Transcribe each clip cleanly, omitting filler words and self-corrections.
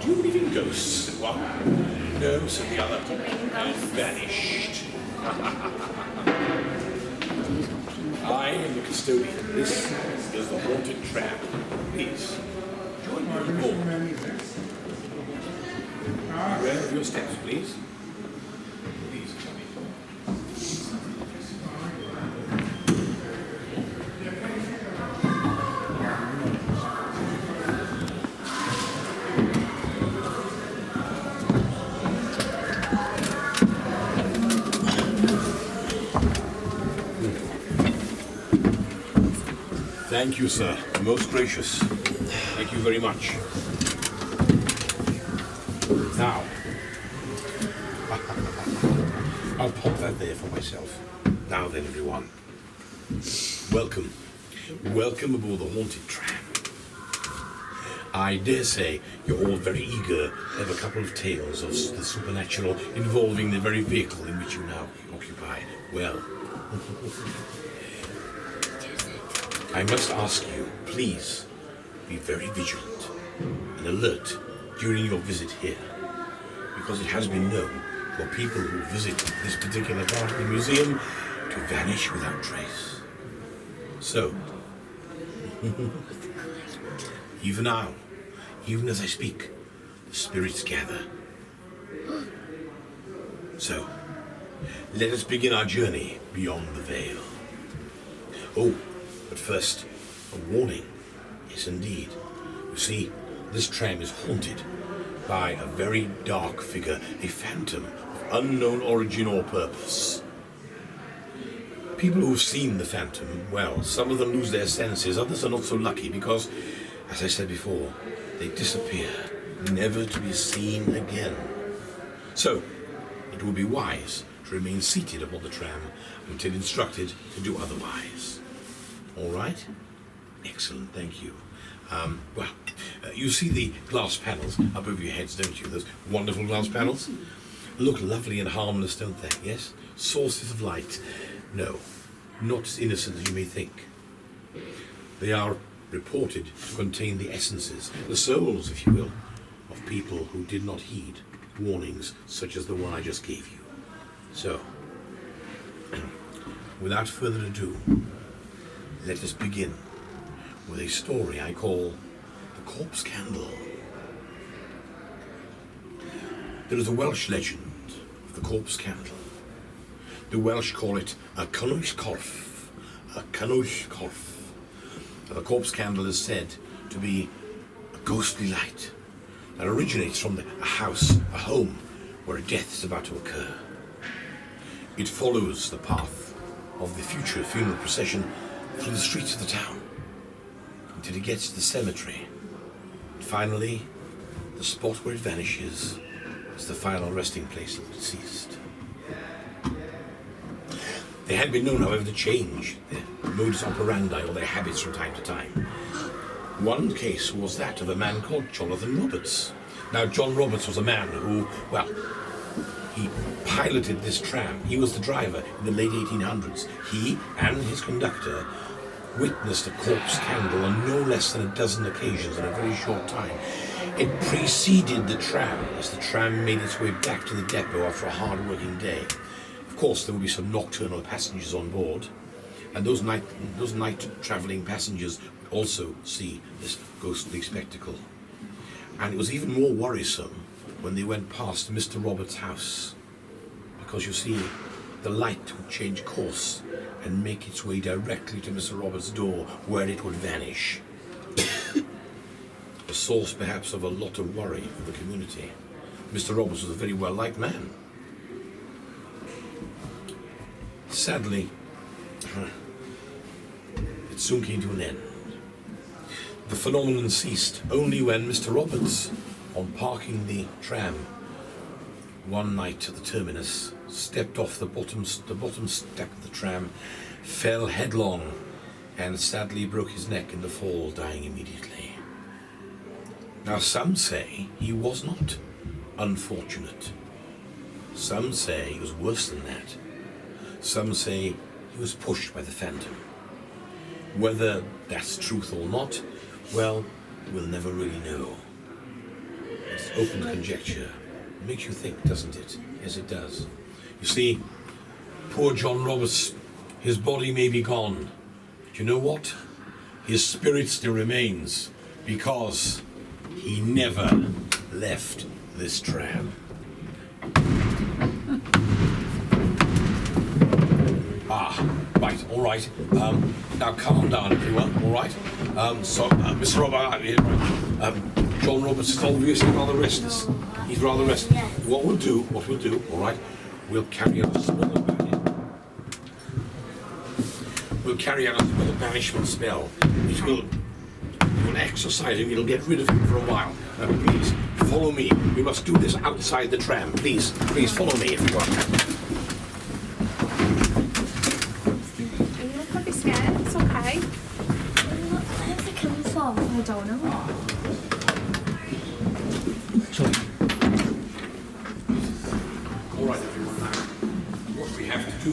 you believe in ghosts? Said one. No, said the other, and vanished. I am the custodian. This is the haunted tram. Please, join me on board. Beware of your steps, please. Please, come in. Thank you, sir. Most gracious. Thank you very much. Now, I'll pop that there for myself. Now then, everyone. Welcome. Welcome aboard the haunted tram. I dare say you're all very eager to have a couple of tales of the supernatural involving the very vehicle in which you now occupy. Well, I must ask you, please, be very vigilant and alert during your visit here, because it has been known for people who visit this particular part of the museum to vanish without trace. So, even now, even as I speak, the spirits gather. So, let us begin our journey beyond the veil. Oh, but first, a warning. Yes, indeed. You see, this tram is haunted by a very dark figure, a phantom of unknown origin or purpose. People who've seen the phantom, well, some of them lose their senses, others are not so lucky because, as I said before, they disappear, never to be seen again. So, it would be wise to remain seated upon the tram until instructed to do otherwise. All right? Excellent, thank you. You see the glass panels up over your heads, don't you? Those wonderful glass panels? Look lovely and harmless, don't they? Yes? Sources of light. No, not as innocent as you may think. They are reported to contain the essences, the souls, if you will, of people who did not heed warnings such as the one I just gave you. So, without further ado, let us begin with a story I call The Corpse Candle. There is a Welsh legend of the Corpse Candle. The Welsh call it a cynwys corff, a cynwys corff. The Corpse Candle is said to be a ghostly light that originates from a house, a home, where a death is about to occur. It follows the path of the future funeral procession through the streets of the town until it gets to the cemetery. And finally, the spot where it vanishes is the final resting place of the deceased. They had been known, however, to change their modus operandi or their habits from time to time. One case was that of a man called Jonathan Roberts. Now, John Roberts was a man who, well, he piloted this tram. He was the driver in the late 1800s. He and his conductor witnessed a corpse candle on no less than a dozen occasions in a very short time. It preceded the tram as the tram made its way back to the depot after a hard-working day. Of course, there would be some nocturnal passengers on board, and those night travelling passengers would also see this ghostly spectacle. And it was even more worrisome when they went past Mr. Roberts' house, because you see, the light would change course and make its way directly to Mr. Roberts' door, where it would vanish. A source, perhaps, of a lot of worry for the community. Mr. Roberts was a very well-liked man. Sadly, it soon came to an end. The phenomenon ceased only when Mr. Roberts, on parking the tram one night at the terminus, stepped off the bottom step of the tram, fell headlong, and sadly broke his neck in the fall, dying immediately. Now, some say he was not unfortunate. Some say he was worse than that. Some say he was pushed by the phantom. Whether that's truth or not, well, we'll never really know. It's open conjecture. It makes you think, doesn't it? Yes, it does. You see, poor John Roberts, his body may be gone. But you know what? His spirit still remains, because he never left this tram. Right, all right. Now calm down, everyone, all right? Mr. Robert, John Roberts is obviously rather restless. He's rather restless. What we'll do, all right, we'll carry out a small banishment spell, which will exercise him. It'll get rid of him for a while. Please, follow me. We must do this outside the tram. Please follow me, everyone. I don't know. All right, everyone. Now, what we have to do?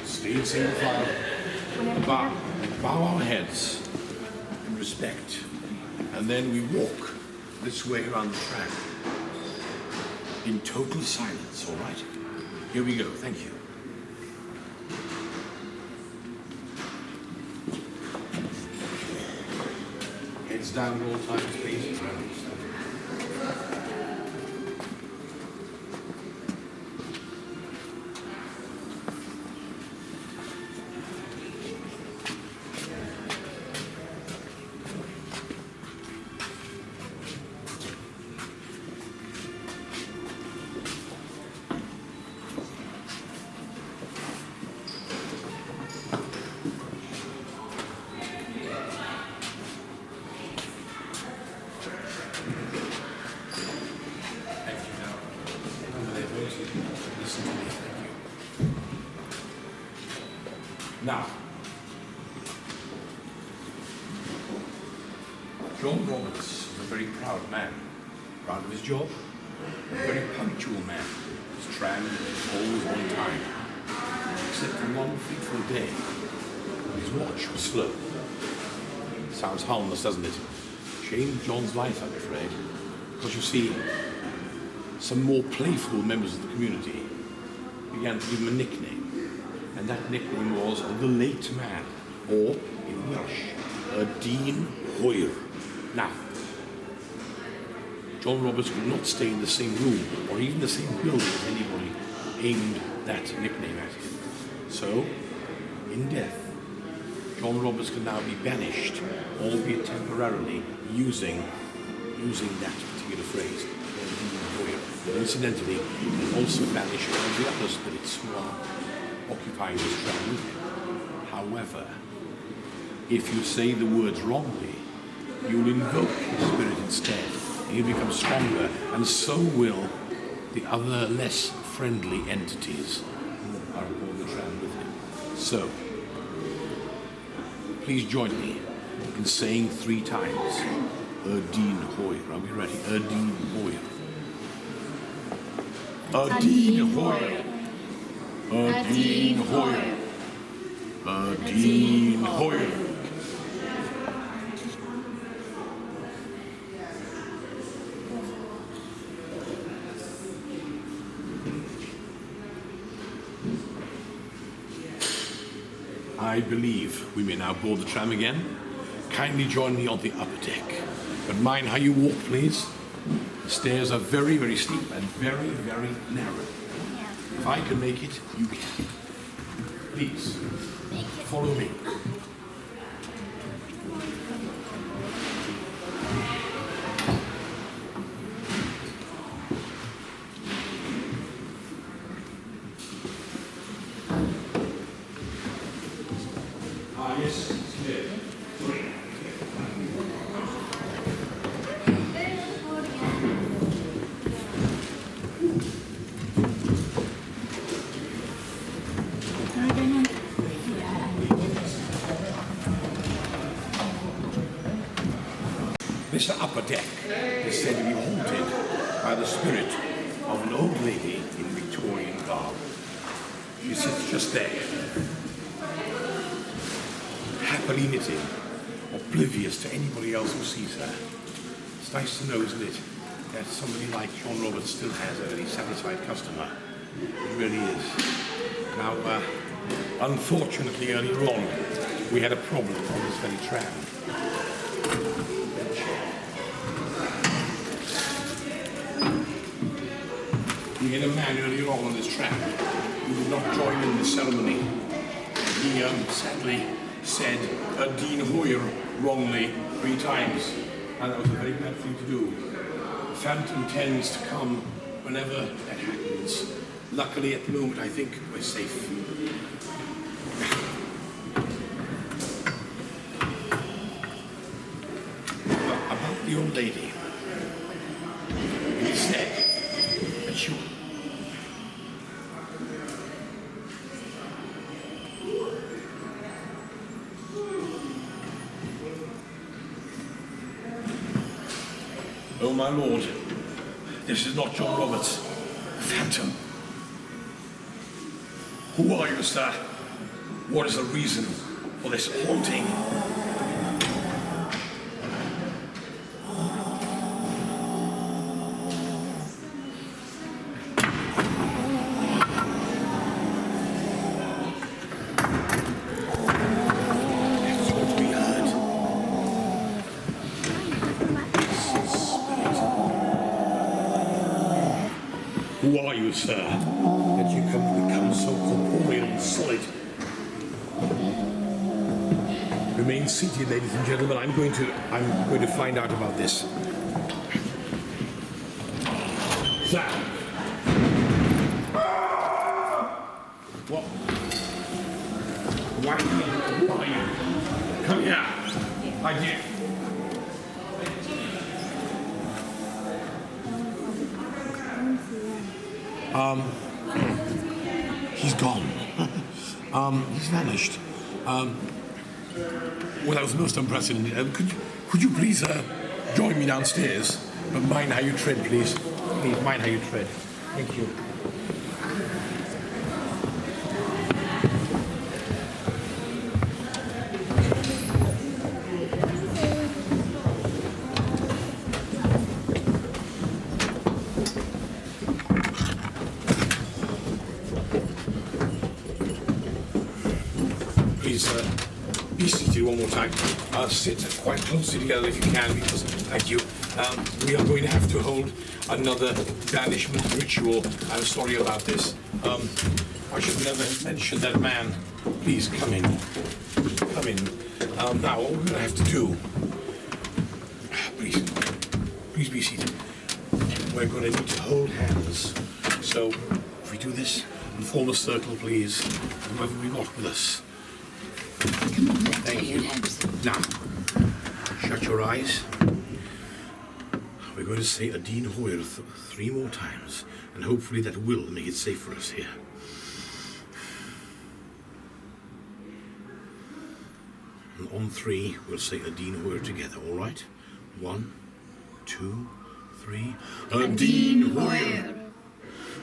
Stay in single file. Bow our heads in respect, and then we walk this way around the track in total silence. All right. Here we go. Thank you. Down at all times, please. Now, John Roberts was a very proud man, proud of his job, a very punctual man. His tram was always on time, except for one fateful day when his watch was slow. Sounds harmless, doesn't it? Changed John's life, I'm afraid, because you see, some more playful members of the community began to give him a nickname. And that nickname was the Late Man, or in Welsh, Dyn Hwyr. Now, John Roberts would not stay in the same room or even the same building as anybody aimed that nickname at him. So, in death, John Roberts can now be banished, albeit temporarily, using that particular phrase, Dyn Hwyr. And incidentally, he can also banish all the other spirits who are occupying this tram with him. However, if you say the words wrongly, you'll invoke his spirit instead, and he'll become stronger, and so will the other less friendly entities who are aboard the tram with him. So, please join me in saying 3 times, Dyn Hwyr. Are we ready? Dyn Hwyr. Dyn Hwyr. Dyn Hwyr. Dyn Hwyr. I believe we may now board the tram again. Kindly join me on the upper deck. But mind how you walk, please. The stairs are very, very steep and very, very narrow. If I can make it, you can. Please, follow me. Yes, it's clear. This upper deck is said to be haunted by the spirit of an old lady in Victorian garb. She sits just there, happily knitting, oblivious to anybody else who sees her. It's nice to know, isn't it, that somebody like John Roberts still has a very satisfied customer. It really is. Now, unfortunately, earlier on, we had a problem on this very tram. We had a man earlier on this tram who did not join in the ceremony. He sadly said Dean Hoyer wrongly 3 times, and that was a very bad thing to do. The phantom tends to come whenever that happens. Luckily, at the moment, I think we're safe. About the old lady, it said that she... Oh, my lord, this is not John Roberts, the phantom. Who are you, sir? What is the reason for this haunting? Who are you, sir, that you can become so corporeal and solid? Remain seated, ladies and gentlemen. I'm going to find out about this. Sir. What? Who are you? Come here. My dear. He's gone. He's vanished. Well, that was most unprecedented. Could you please join me downstairs? But mind how you tread, please. Please, mind how you tread. Thank you. Please be seated one more time. Sit quite closely together if you can, because, thank you, we are going to have to hold another banishment ritual. I'm sorry about this. I should never have mentioned that man. Please, come in. Come in. Now, what we're going to have to do... Please be seated. We're going to need to hold hands. So, if we do this, and form a circle, please. Whoever we got with us. Thank you. Now, shut your eyes. We're going to say a Dean Hoyer 3 more times, and hopefully that will make it safe for us here. And on 3, we'll say a Dean Hoyer together, all right? 1, 2, 3. A Dean Hoyer.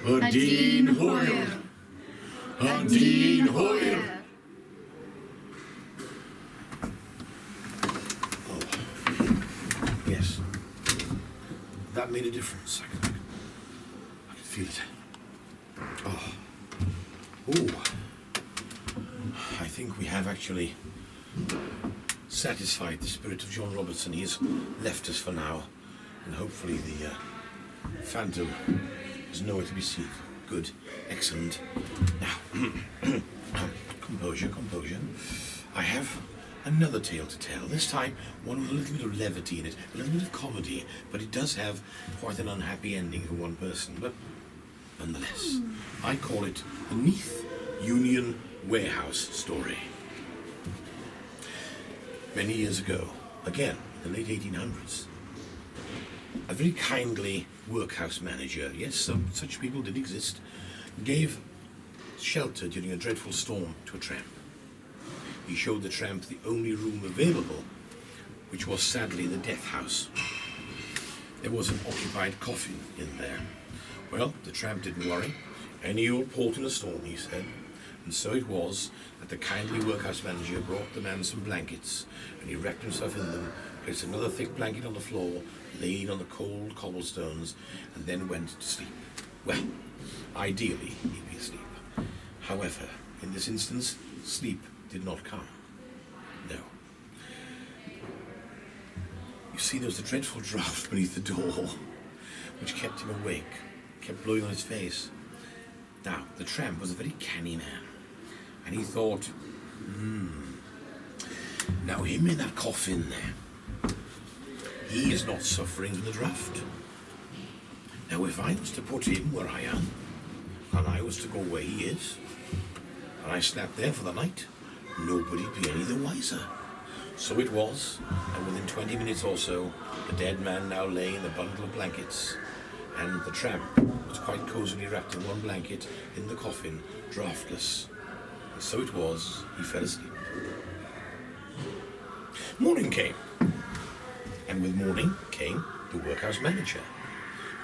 A Dean Hoyer. A Dean Hoyer. Yes, that made a difference. I can feel it. Oh, I think we have actually satisfied the spirit of John Robertson. He's left us for now, and hopefully the phantom is nowhere to be seen. Good, excellent. Now, composure. I have another tale to tell, this time one with a little bit of levity in it, a little bit of comedy, but it does have quite an unhappy ending for one person, but nonetheless, I call it the Neath Union Warehouse story. Many years ago, again, in the late 1800s, a very kindly workhouse manager, yes, some such people did exist, gave shelter during a dreadful storm to a tramp. He showed the tramp the only room available, which was sadly the death house. There was an occupied coffin in there. Well, the tramp didn't worry. Any old port in a storm, he said. And so it was that the kindly workhouse manager brought the man some blankets, and he wrapped himself in them, placed another thick blanket on the floor, laid on the cold cobblestones, and then went to sleep. Well, ideally, he'd be asleep. However, in this instance, sleep did not come. No. You see, there was a dreadful draught beneath the door, which kept him awake, kept blowing on his face. Now, the tramp was a very canny man, and he thought, now him in that coffin there, he is not suffering from the draught. Now, if I was to put him where I am, and I was to go where he is, and I slept there for the night, nobody'd be any the wiser. So it was, and within 20 minutes or so, the dead man now lay in a bundle of blankets, and the tramp was quite cosily wrapped in one blanket in the coffin, draughtless. And so it was, he fell asleep. Morning came, and with morning came the workhouse manager,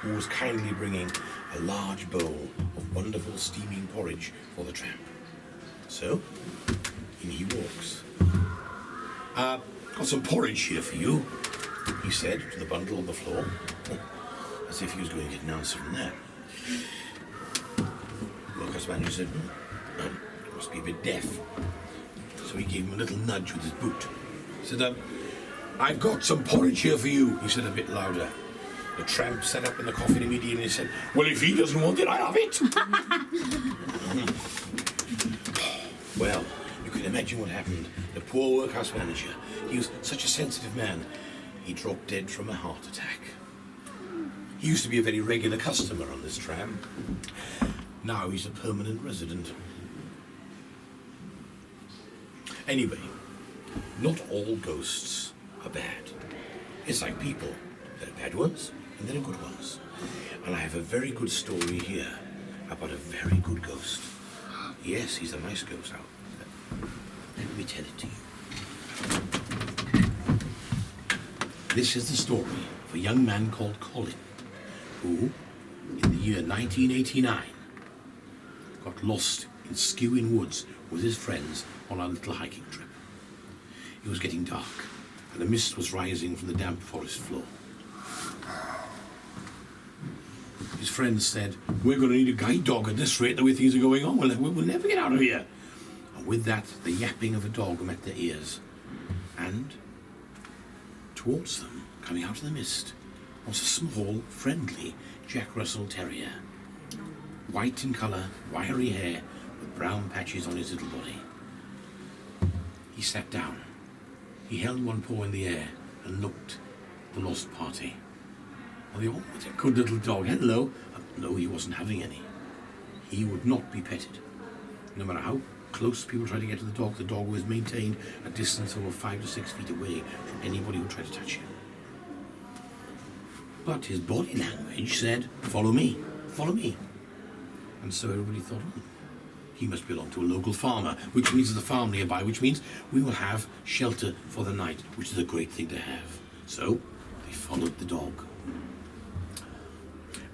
who was kindly bringing a large bowl of wonderful steaming porridge for the tramp. So, in he walks. Got some porridge here for you, he said to the bundle on the floor, as if he was going to get an answer from that. The workhouse manager said, must be a bit deaf. So he gave him a little nudge with his boot. He said, I've got some porridge here for you, he said a bit louder. The tramp sat up in the coffin immediately and he said, well, if he doesn't want it, I'll have it. Well, you can imagine what happened. The poor workhouse manager, he was such a sensitive man, he dropped dead from a heart attack. He used to be a very regular customer on this tram. Now he's a permanent resident. Anyway, not all ghosts are bad. It's like people. There are bad ones and there are good ones. And I have a very good story here about a very good ghost. Yes, he's a nice ghost out there. Let me tell it to you. This is the story of a young man called Colin, who, in the year 1989, got lost in Skewing Woods with his friends on a little hiking trip. It was getting dark, and the mist was rising from the damp forest floor. His friends said, we're going to need a guide dog at this rate, the way things are going on. We'll never get out of here. And with that, the yapping of a dog met their ears. And towards them, coming out of the mist, was a small, friendly Jack Russell Terrier. White in colour, wiry hair, with brown patches on his little body. He sat down. He held one paw in the air and looked at the lost party. Well, they all, what a good little dog. Hello. No, he wasn't having any. He would not be petted. No matter how close people tried to get to the dog was maintained a distance over 5 to 6 feet away from anybody who tried to touch him. But his body language said, follow me, follow me. And so everybody thought, he must belong to a local farmer, which means there's a farm nearby, which means we will have shelter for the night, which is a great thing to have. So they followed the dog.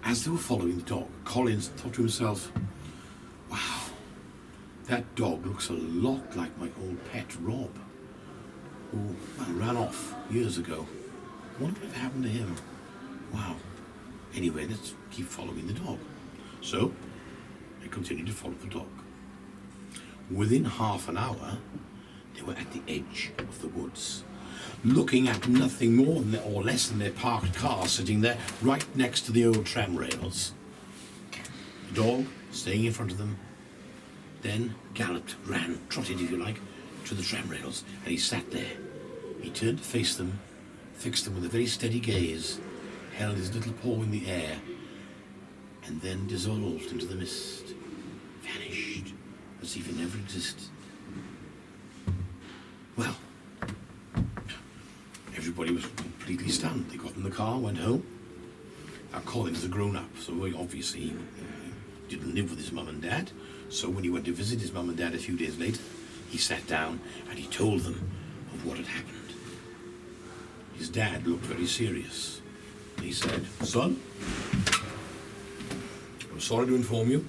As they were following the dog, Collins thought to himself, wow, that dog looks a lot like my old pet Rob, who ran off years ago. I wonder what happened to him. Wow. Anyway, let's keep following the dog. So they continued to follow the dog. Within half an hour, they were at the edge of the woods, looking at nothing more than or less than their parked car sitting there right next to the old tram rails. The dog, staying in front of them, then galloped, ran, trotted if you like, to the tram rails, and he sat there. He turned to face them, fixed them with a very steady gaze, held his little paw in the air, and then dissolved into the mist, vanished as if he never existed. Well, everybody was completely stunned. They got in the car, went home. Now, Colin's a grown-up, so obviously he didn't live with his mum and dad. So when he went to visit his mum and dad a few days later, he sat down and he told them of what had happened. His dad looked very serious. And he said, son, I'm sorry to inform you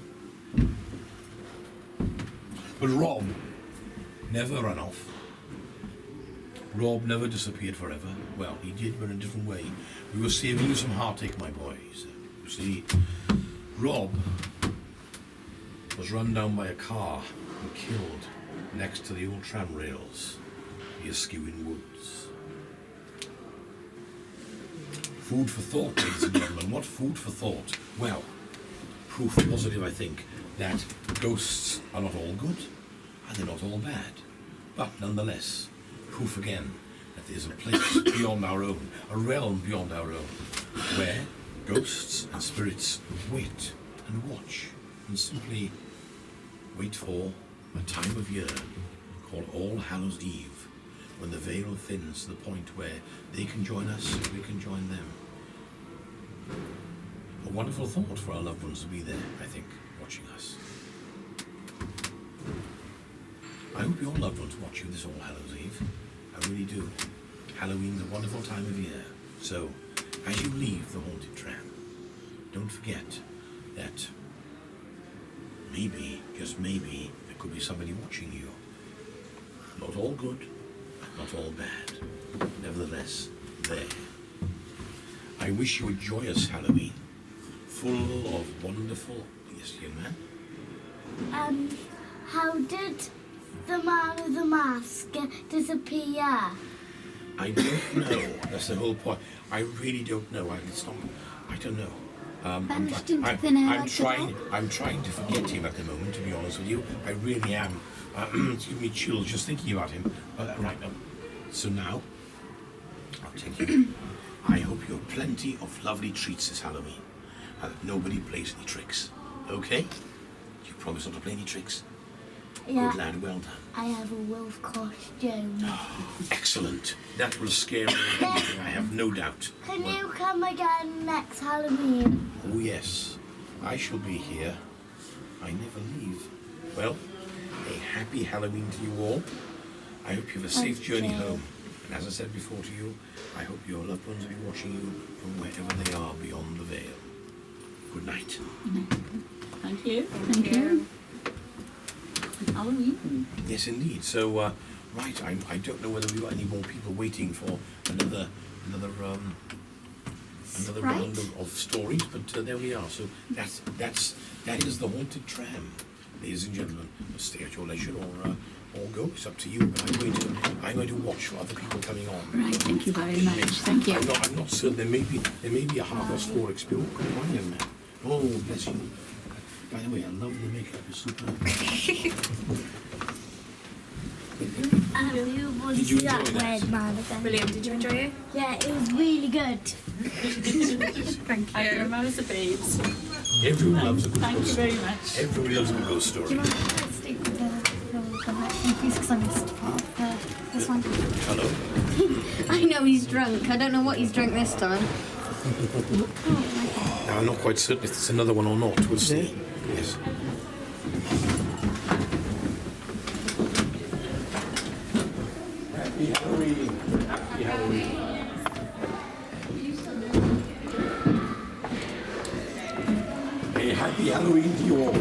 But Rob never ran off. Rob never disappeared forever. Well, he did, but in a different way. We were saving you some heartache, my boy, he said. You see, Rob was run down by a car and killed next to the old tram rails, the Eskewing Woods. Food for thought, ladies and gentlemen. What food for thought? Well, proof positive, I think, that ghosts are not all good and they're not all bad. But nonetheless, proof again that there's a place beyond our own, a realm beyond our own, where ghosts and spirits wait and watch and simply wait for a time of year called All Hallows Eve, when the veil thins to the point where they can join us, we can join them. A wonderful thought for our loved ones to be there, I think, watching us. I hope your loved ones watch you this All Hallows Eve. I really do. Halloween's a wonderful time of year. So, as you leave the haunted tram, don't forget that maybe, just maybe, there could be somebody watching you. Not all good, not all bad. Nevertheless, there. I wish you a joyous Halloween, full of wonderful... Yes, young man? How did the man with the mask disappear? I don't know. That's the whole point. I really don't know. I don't know. Vanished into thin air like I'm trying to forget him at the moment, to be honest with you. I really am. It's giving me chills just thinking about him. Right now. So now, I'll take you. I hope you have plenty of lovely treats this Halloween, and that nobody plays any tricks. Okay? You promise not to play any tricks? Yeah. Good lad, well done. I have a wolf costume. Excellent. That will scare me, I have no doubt. Can you come again next Halloween? Oh yes, I shall be here. I never leave. Well, a happy Halloween to you all. I hope you have a safe journey home. And as I said before to you, I hope your loved ones will be watching you from wherever they are beyond the veil. Good night. Thank you. Thank you. Halloween. Yes, indeed. So, right, I don't know whether we've got any more people waiting for another round of stories, but there we are. So that is the haunted tram, ladies and gentlemen. Stay at your leisure or go. It's up to you. But I'm going to watch for other people coming on. Right. Thank you very much. Thank you. I'm not certain. There may be a 4:30 experience. Come on, young man. Oh, bless you. By the way, I love the makeup. It's superb. You want to Did you see that enjoy that? red man again? Brilliant. Did you enjoy it? Yeah, it was really good. Thank you. I remember the babes. Everyone loves a good Thank you ghost very story. much. Everybody loves a good ghost story. Do you mind if I stick with the vacuum piece because I missed part of this one? Hello. I know he's drunk. I don't know what he's drunk this time. Now, I'm not quite certain if it's another one or not. We'll see. Yes. Happy Halloween. Happy Halloween. A happy Halloween to you all.